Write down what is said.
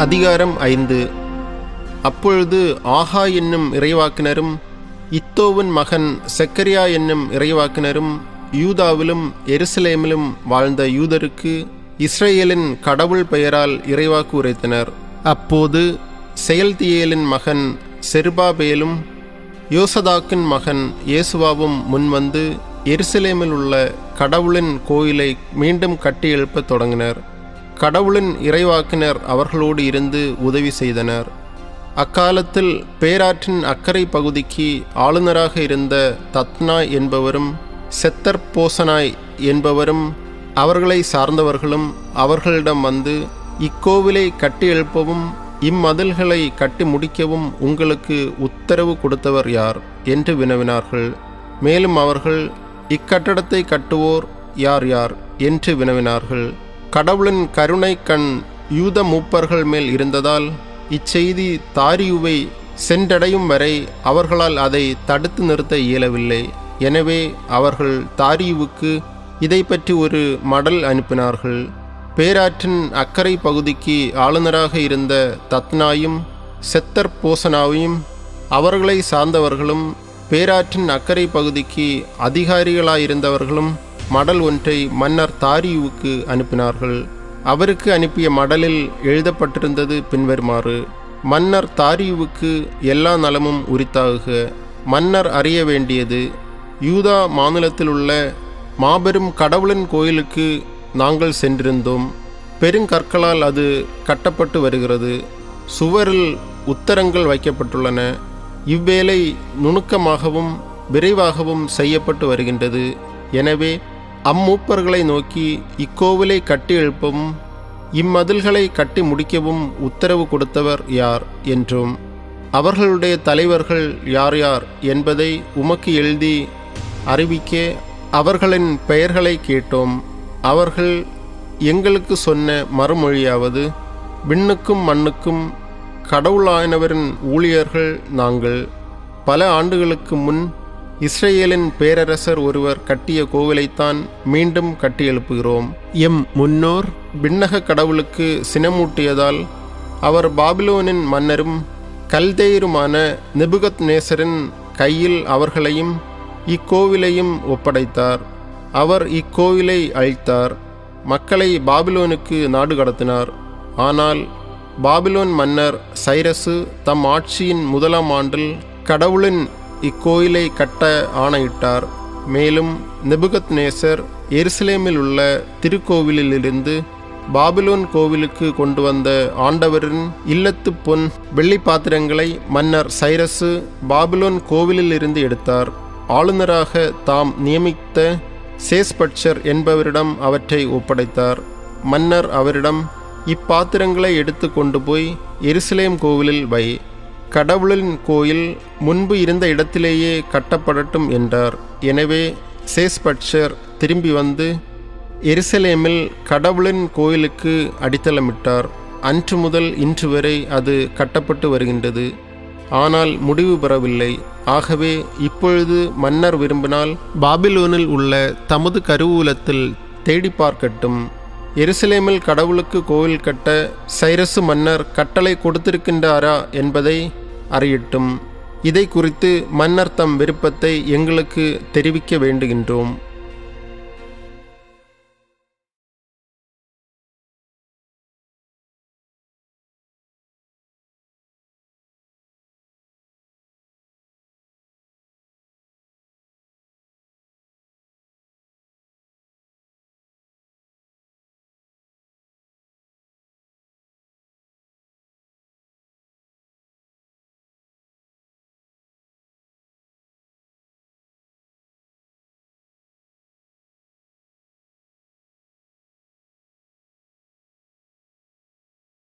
அதிகாரம் 5. அப்பொழுது ஆகா என்னும் இறைவாக்கினரும் இத்தோவின் மகன் செக்கரியா என்னும் இறைவாக்கினரும் யூதாவிலும் எருசலேமிலும் வாழ்ந்த யூதருக்கு இஸ்ரேலின் கடவுள் பெயரால் இறைவாக்கு உரைத்தனர். அப்போது செயல்தியேலின் மகன் செருபாபேலும் யோசதாக்கின் மகன் இயேசுவாவும் முன்வந்து எருசலேமில் உள்ள கடவுளின் கோயிலை மீண்டும் கட்டி எழுப்பத் தொடங்கினர். கடவுளின் இறைவாக்கினர் அவர்களோடு இருந்து உதவி செய்தனர். அக்காலத்தில் பேராற்றின் அக்கறை பகுதிக்கு ஆளுநராக இருந்த தத்னாய் என்பவரும் செத்தர்போசனாய் என்பவரும் அவர்களை சார்ந்தவர்களும் அவர்களிடம் வந்து, இக்கோவிலை கட்டி எழுப்பவும் இம்மதில்களை கட்டி முடிக்கவும் உங்களுக்கு உத்தரவு கொடுத்தவர் யார் என்று வினவினார்கள். மேலும் அவர்கள், இக்கட்டடத்தை கட்டுவோர் யார் யார் என்று வினவினார்கள். கடவுளின் கருணை கண் யூத மூப்பர்கள் மேல் இருந்ததால் இச்செய்தி தாரியுவை சென்றடையும் வரை அவர்களால் அதை தடுத்து நிறுத்த இயலவில்லை. எனவே அவர்கள் தாரியுவுக்கு இதை பற்றி ஒரு மடல் அனுப்பினார்கள். பேராற்றின் அக்கறை பகுதிக்கு ஆளுநராக இருந்த தத்னாயும் செத்தர்போசனாவையும் அவர்களை சார்ந்தவர்களும் பேராற்றின் அக்கறை பகுதிக்கு அதிகாரிகளாயிருந்தவர்களும் மடல் ஒன்றை மன்னர் தாரியுவுக்கு அனுப்பினார்கள். அவருக்கு அனுப்பிய மடலில் எழுதப்பட்டிருந்தது பின்வருமாறு: மன்னர் தாரியுவுக்கு எல்லா நலமும் உரித்தாகுக. மன்னர் அறிய வேண்டியது, யூதா மாநிலத்தில் உள்ள மாபெரும் கடவுளின் கோயிலுக்கு நாங்கள் சென்றிருந்தோம். பெருங்கற்களால் அது கட்டப்பட்டு வருகிறது. சுவரில் உத்தரங்கள் வைக்கப்பட்டுள்ளன. இவ்வேளை நுணுக்கமாகவும் விரைவாகவும் செய்யப்பட்டு வருகின்றது. எனவே அம்மூப்பர்களை நோக்கி, இக்கோவிலை கட்டி எழுப்பவும் இம்மதில்களை கட்டி முடிக்கவும் உத்தரவு கொடுத்தவர் யார் என்றும் அவர்களுடைய தலைவர்கள் யார் யார் என்பதை உமக்கு எழுதி அறிவிக்க அவர்களின் பெயர்களை கேட்டோம். அவர்கள் எங்களுக்கு சொன்ன மறுமொழியாவது, விண்ணுக்கும் மண்ணுக்கும் கடவுளானவரின் ஊழியர்கள் நாங்கள். பல ஆண்டுகளுக்கு முன் இஸ்ரேலின் பேரரசர் ஒருவர் கட்டிய கோவிலைத்தான் மீண்டும் கட்டி எழுப்புகிறோம். எம் முன்னோர் விண்ணக கடவுளுக்கு சினமூட்டியதால் அவர் பாபிலோனின் மன்னரும் கல்தேயருமான நெபுகத்நேசரின் கையில் அவர்களையும் இக்கோவிலையும் ஒப்படைத்தார். அவர் இக்கோவிலை அழித்தார். மக்களை பாபிலோனுக்கு நாடு கடத்தினார். ஆனால் பாபிலோன் மன்னர் சைரசு தம் ஆட்சியின் 1ஆம் ஆண்டில் கடவுளின் இக்கோயிலை கட்ட ஆணையிட்டார். மேலும் நெபுகத்நேசர் எருசலேமில் உள்ள திருக்கோவிலிலிருந்து பாபிலோன் கோவிலுக்கு கொண்டு வந்த ஆண்டவரின் இல்லத்து பொன் வெள்ளி பாத்திரங்களை மன்னர் சைரசு பாபிலோன் கோவிலில் இருந்து எடுத்தார். ஆளுநராக தாம் நியமித்த சேஸ்பட்சர் என்பவரிடம் அவற்றை ஒப்படைத்தார். மன்னர் அவரிடம், இப்பாத்திரங்களை எடுத்து கொண்டு போய் எருசலேம் கோவிலில் வை. கடவுளின் கோயில் முன்பு இருந்த இடத்திலேயே கட்டப்படட்டும் என்றார். எனவே சேஸ்பட்சர் திரும்பி வந்து எருசலேமில் கடவுளின் கோயிலுக்கு அடித்தளமிட்டார். அன்று முதல் இன்று வரை அது கட்டப்பட்டு வருகின்றது. ஆனால் முடிவு பெறவில்லை. ஆகவே இப்பொழுது மன்னர் விரும்பினால் பாபிலோனில் உள்ள தமது கருவூலத்தில் தேடி பார்க்கட்டும். எருசலேமில் கடவுளுக்கு கோவில் கட்ட சைரசு மன்னர் கட்டளை கொடுத்திருக்கின்றாரா என்பதை அறியட்டும். இதை குறித்து மன்னர் தம் விருப்பத்தை எங்களுக்கு தெரிவிக்க வேண்டுகின்றோம்.